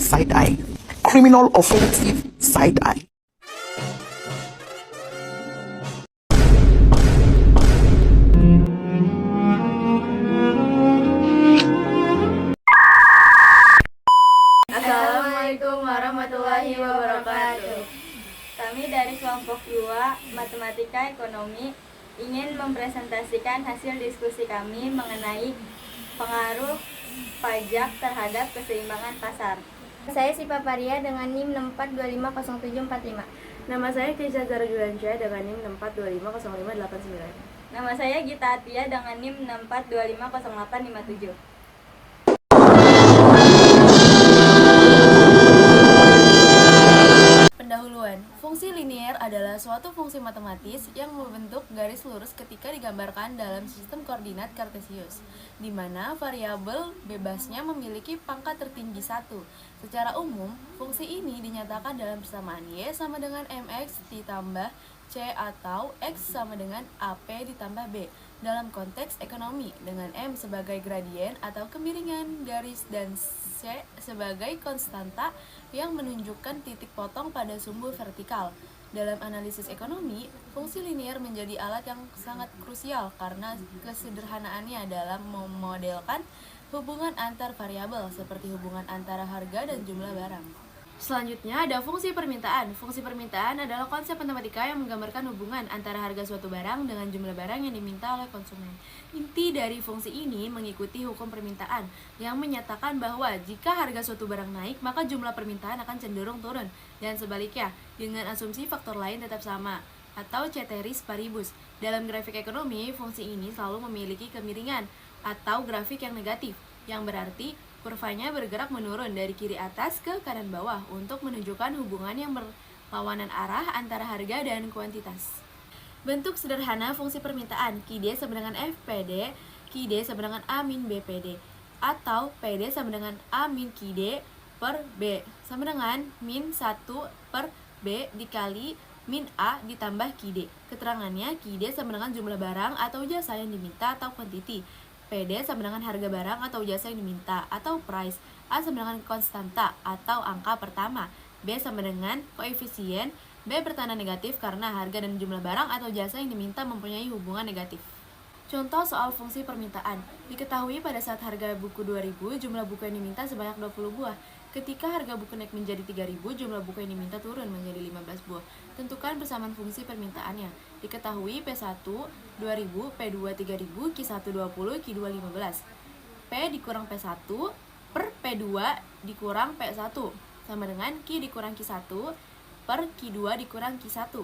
side eye. Criminal offensive side eye. Assalamualaikum warahmatullahi wabarakatuh. Kami dari kelompok 2 Matematika Ekonomi ingin mempresentasikan hasil diskusi kami mengenai pengaruh pajak terhadap keseimbangan pasar. Saya Sipa Paria dengan NIM 64250745. Nama saya Keisha Zara Julansyah dengan NIM 64250589. Nama saya Gita Atia dengan NIM 64250857. Pendahuluan, fungsi linier adalah suatu fungsi matematis yang membentuk garis lurus ketika digambarkan dalam sistem koordinat kartesius, di mana variabel bebasnya memiliki pangkat tertinggi 1. Secara umum, fungsi ini dinyatakan dalam persamaan y sama dengan mx ditambah c atau x sama dengan ap ditambah b dalam konteks ekonomi, dengan m sebagai gradien atau kemiringan garis dan c sebagai konstanta yang menunjukkan titik potong pada sumbu vertikal. Dalam analisis ekonomi, fungsi linier menjadi alat yang sangat krusial karena kesederhanaannya dalam memodelkan hubungan antar variabel seperti hubungan antara harga dan jumlah barang. Selanjutnya ada fungsi permintaan. Fungsi permintaan adalah konsep matematika yang menggambarkan hubungan antara harga suatu barang dengan jumlah barang yang diminta oleh konsumen. Inti dari fungsi ini mengikuti hukum permintaan yang menyatakan bahwa jika harga suatu barang naik, maka jumlah permintaan akan cenderung turun, dan sebaliknya dengan asumsi faktor lain tetap sama atau ceteris paribus. Dalam grafik ekonomi, fungsi ini selalu memiliki kemiringan atau grafik yang negatif, yang berarti kurvanya bergerak menurun dari kiri atas ke kanan bawah untuk menunjukkan hubungan yang berlawanan arah antara harga dan kuantitas. Bentuk sederhana fungsi permintaan, QD sama dengan FPD, QD sama dengan A min BPD, atau PD sama dengan A min QD per B, sama dengan min 1 per B dikali min A ditambah QD. Keterangannya, QD sama dengan jumlah barang atau jasa yang diminta atau quantity, PD sama dengan harga barang atau jasa yang diminta atau price, A sama dengan konstanta atau angka pertama, B sama dengan koefisien, B bertanda negatif karena harga dan jumlah barang atau jasa yang diminta mempunyai hubungan negatif. Contoh soal fungsi permintaan. Diketahui pada saat harga buku 2.000, jumlah buku yang diminta sebanyak 20 buah. Ketika harga buku naik menjadi 3.000, jumlah buku yang diminta turun menjadi 15 buah. Tentukan persamaan fungsi permintaannya. Diketahui P1 2000, P2 3000, Q1 20, Q2 15. P dikurang P1 per P2 dikurang P1 sama dengan Q dikurang Q1 per Q2 dikurang Q1.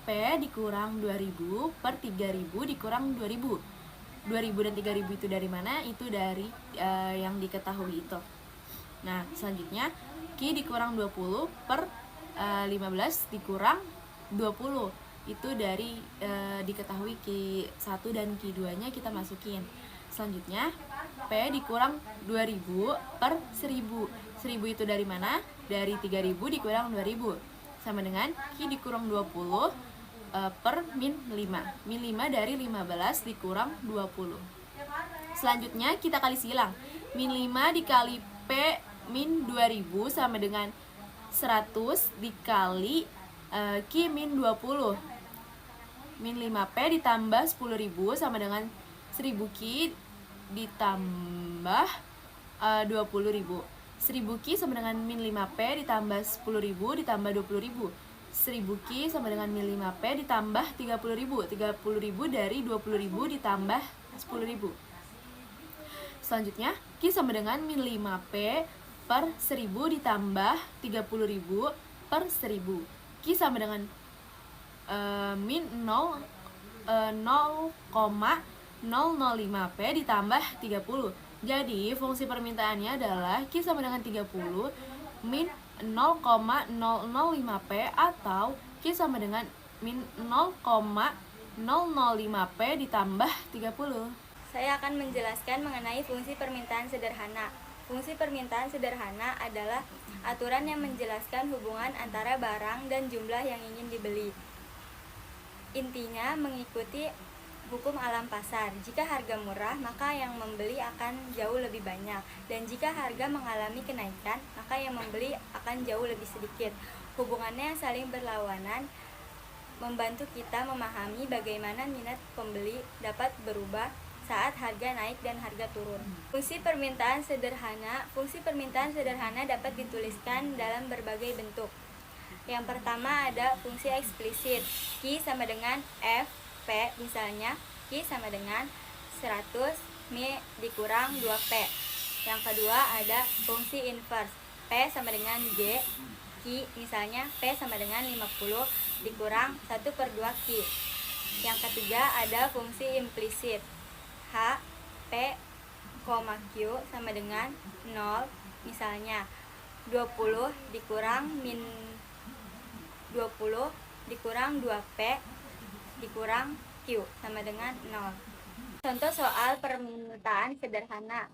P dikurang 2000 per 3000 dikurang 2000. 2000 dan 3000 itu dari mana? Itu dari yang diketahui itu. Nah, selanjutnya Q dikurang 20 per 15 dikurang 20. Itu dari diketahui Q1 dan Q2 nya kita masukin. Selanjutnya P dikurang 2000 per 1000. 1000 itu dari mana? Dari 3000 dikurang 2000 sama dengan Q dikurang 20 per min 5. Min 5 dari 15 dikurang 20. Selanjutnya kita kali silang. Min 5 dikali P min 2000 sama dengan 100 dikali Q min 20. Min 5P ditambah 10.000 sama dengan 1000 Q ditambah 20.000. 1000 Q sama dengan min 5P ditambah 10.000 ditambah 20.000. 1000 Q sama dengan min 5P ditambah 30.000. 30.000 dari 20.000 ditambah 10.000. Selanjutnya Q sama dengan min 5P per 1000 ditambah 30.000 per 1000. Q sama dengan min 0,005P ditambah 30. Jadi fungsi permintaannya adalah Q sama dengan 30 min 0,005P atau Q sama dengan min 0,005P ditambah 30. Saya akan menjelaskan mengenai fungsi permintaan sederhana. Fungsi permintaan sederhana adalah aturan yang menjelaskan hubungan antara barang dan jumlah yang ingin dibeli. Intinya mengikuti hukum alam pasar. Jika harga murah, maka yang membeli akan jauh lebih banyak. Dan jika harga mengalami kenaikan, maka yang membeli akan jauh lebih sedikit. Hubungannya yang saling berlawanan membantu kita memahami bagaimana minat pembeli dapat berubah saat harga naik dan harga turun. Fungsi permintaan sederhana dapat dituliskan dalam berbagai bentuk. Yang pertama ada fungsi eksplisit. Q sama dengan F, P, misalnya Q sama dengan 100 Mi dikurang 2P. Yang kedua ada fungsi inverse. P sama dengan G, Q, misalnya P sama dengan 50 dikurang 1/2 Q. Yang ketiga ada fungsi implisit. H, P, Q sama dengan 0, misalnya 20 dikurang min 20 dikurang 2P dikurang Q sama dengan 0. Contoh soal permintaan sederhana.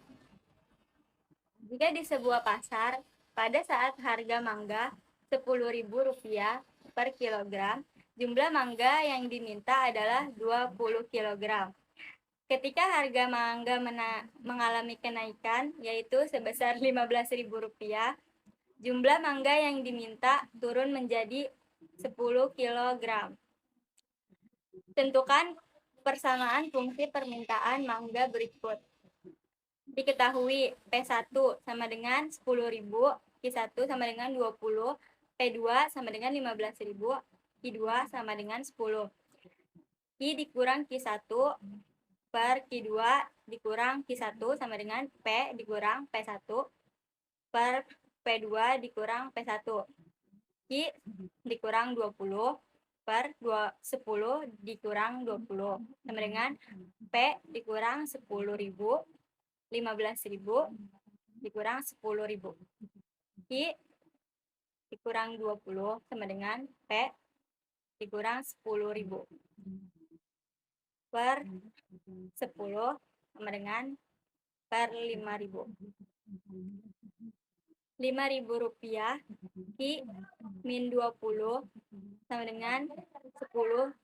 Jika di sebuah pasar, pada saat harga mangga Rp10.000 per kilogram, jumlah mangga yang diminta adalah 20 kilogram. Ketika harga mangga mengalami kenaikan, yaitu sebesar Rp15.000, jumlah mangga yang diminta turun menjadi 10 kilogram. Tentukan persamaan fungsi permintaan mangga berikut. Diketahui P1 sama dengan 10.000, Q1 sama dengan 20, P2 sama dengan 15.000, Q2 sama dengan 10. Q dikurang Q1 per Q2 dikurang Q1 sama dengan P dikurang P1 per P2 dikurang P1. Q dikurang 20 per 10 dikurang 20 sama dengan P dikurang 10.000, 15.000 dikurang 10.000. Q dikurang 20 sama dengan P dikurang 10.000 per 10 sama dengan per 5.000. Rp5.000 Q min 20 sama dengan 10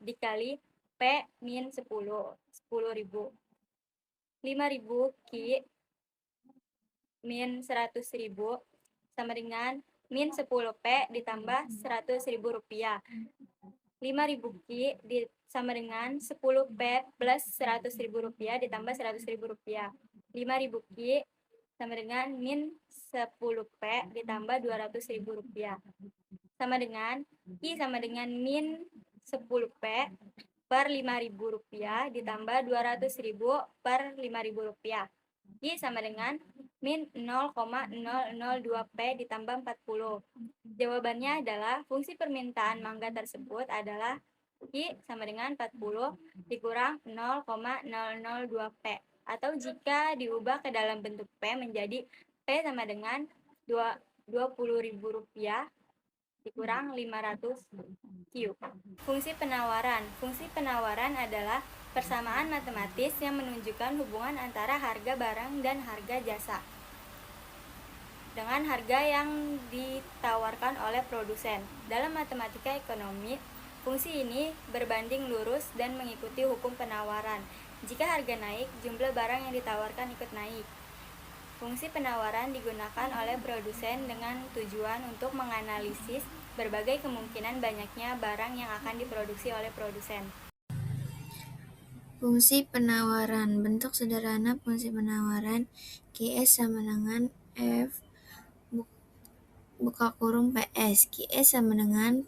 dikali P min 10, 10.000. 5.000 Q min 100.000 sama dengan min 10P ditambah Rp100.000. 5.000 Q sama dengan 10P plus Rp100.000 ditambah Rp100.000. 5.000 Q sama dengan min 10P ditambah Rp200.000. Sama dengan Q sama dengan min 10P per Rp5.000 ditambah Rp200.000 per Rp5.000. Q sama dengan min 0,002P ditambah 40. Jawabannya adalah fungsi permintaan mangga tersebut adalah Q sama dengan 40 dikurang 0,002P. Atau jika diubah ke dalam bentuk P menjadi P sama dengan Rp20.000 dikurang 500 Q. Fungsi penawaran. Fungsi penawaran adalah persamaan matematis yang menunjukkan hubungan antara harga barang dan harga jasa dengan harga yang ditawarkan oleh produsen. Dalam matematika ekonomi, fungsi ini berbanding lurus dan mengikuti hukum penawaran. Jika harga naik, jumlah barang yang ditawarkan ikut naik. Fungsi penawaran digunakan oleh produsen dengan tujuan untuk menganalisis berbagai kemungkinan banyaknya barang yang akan diproduksi oleh produsen. Fungsi penawaran. Bentuk sederhana fungsi penawaran QS sama dengan F buka kurung PS. QS sama dengan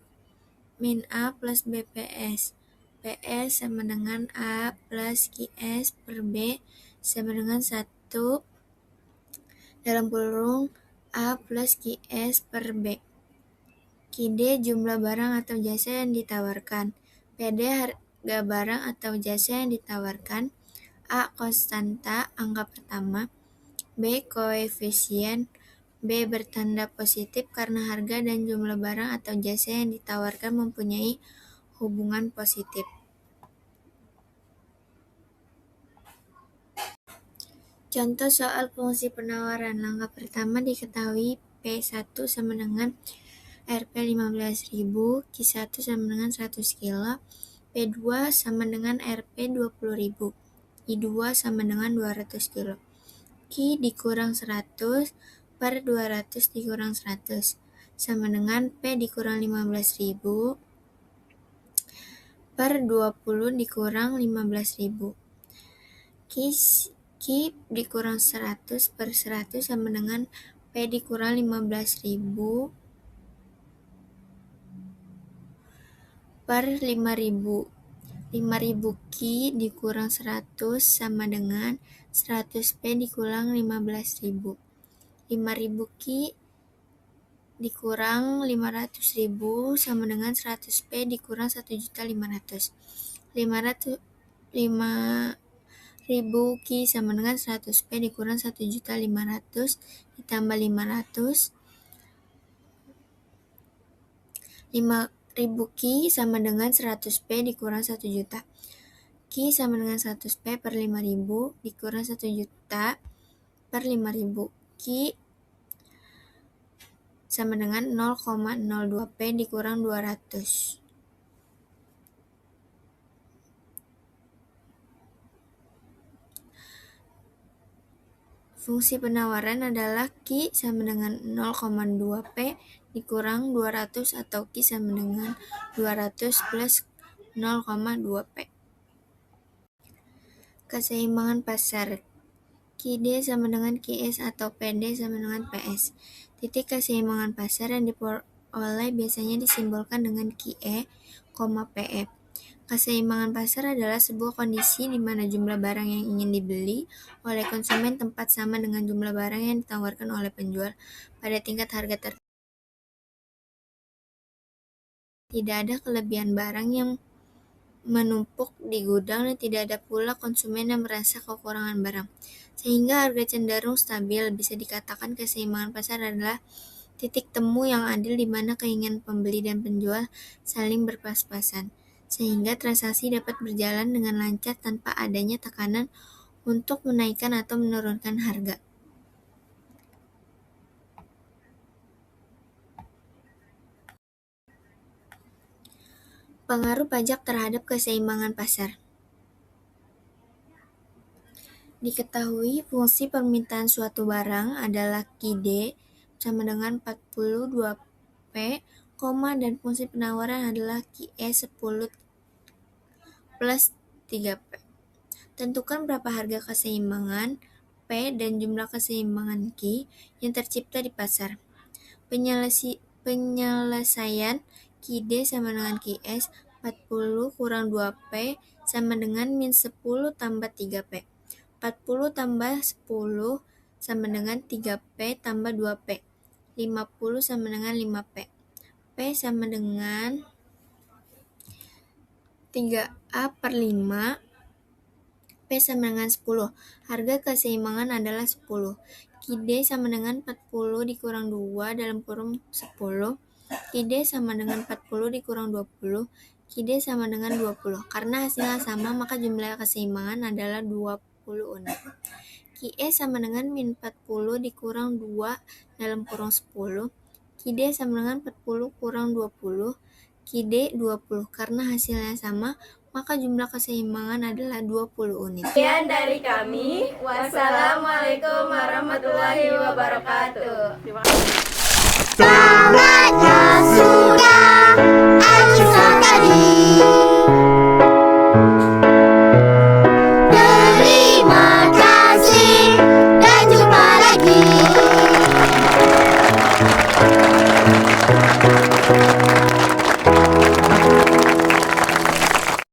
min A plus BPS. PS sama dengan A plus QS per B sama dengan 1 dalam kurung A plus QS per B. QD jumlah barang atau jasa yang ditawarkan. PD harga barang atau jasa yang ditawarkan. A konstanta angka pertama. B koefisien. B bertanda positif karena harga dan jumlah barang atau jasa yang ditawarkan mempunyai hubungan positif. Contoh soal fungsi penawaran. Langkah pertama diketahui P1 sama dengan Rp15.000, Q1 sama dengan 100 kg, P2 sama dengan Rp 20.000. I2 sama dengan 200 kilo. Q dikurang 100 per 200 dikurang 100 sama dengan P dikurang 15.000 per 20 dikurang 15.000. Q dikurang 100 per 100 sama dengan P dikurang 15.000 per 5.000. 5.000 Q dikurang 100 sama dengan 100 P dikurang 15.000. 5.000 Q dikurang 500.000 sama dengan 100 P dikurang 1.500.000. 5.000 Q sama dengan 100 P dikurang 1.500.000 ditambah 500. 5.000 Q sama dengan 100 P dikurang 1 juta. Q sama dengan 100 P per 5.000 dikurang 1 juta per 5.000. Q sama dengan 0,02 P dikurang 200. Fungsi penawaran adalah Q sama dengan 0,2 P dikurang 200 atau Q sama dengan 200 plus 0,2 P. Keseimbangan pasar QD sama dengan QS atau PD sama dengan PS. Titik keseimbangan pasar yang diperoleh biasanya disimbolkan dengan QE, PE. Keseimbangan pasar adalah sebuah kondisi di mana jumlah barang yang ingin dibeli oleh konsumen tempat sama dengan jumlah barang yang ditawarkan oleh penjual pada tingkat harga tertentu. Tidak ada kelebihan barang yang menumpuk di gudang dan tidak ada pula konsumen yang merasa kekurangan barang, sehingga harga cenderung stabil. Bisa dikatakan keseimbangan pasar adalah titik temu yang adil di mana keinginan pembeli dan penjual saling berpas-pasan, sehingga transaksi dapat berjalan dengan lancar tanpa adanya tekanan untuk menaikkan atau menurunkan harga. Pengaruh pajak terhadap keseimbangan pasar. Diketahui fungsi permintaan suatu barang adalah QD sama dengan 42P, dan fungsi penawaran adalah QE 10 plus 3P. Tentukan berapa harga keseimbangan P dan jumlah keseimbangan Q yang tercipta di pasar. Penyelesaian QD sama dengan QS 40 kurang 2P sama dengan min 10 tambah 3P. 40 tambah 10 sama dengan 3P tambah 2P. 50 sama dengan 5P. P sama dengan 3A per 5. P sama dengan 10. Harga keseimbangan adalah 10. QD sama dengan 40 dikurang 2 dalam kurung 10. QD sama dengan 40 dikurang 20. QD sama dengan 20. Karena hasilnya sama, maka jumlah keseimbangan adalah 20 unit. QE sama dengan min 40 dikurang 2 dalam kurung 10. QD sama dengan 40 kurang 20. QD 20. Karena hasilnya sama, maka jumlah keseimbangan adalah 20 unit. Sekian dari kami. Wassalamualaikum warahmatullahi wabarakatuh. Terima kasih. Tamatlah sudah ajukan tadi. Terima kasih dan jumpa lagi.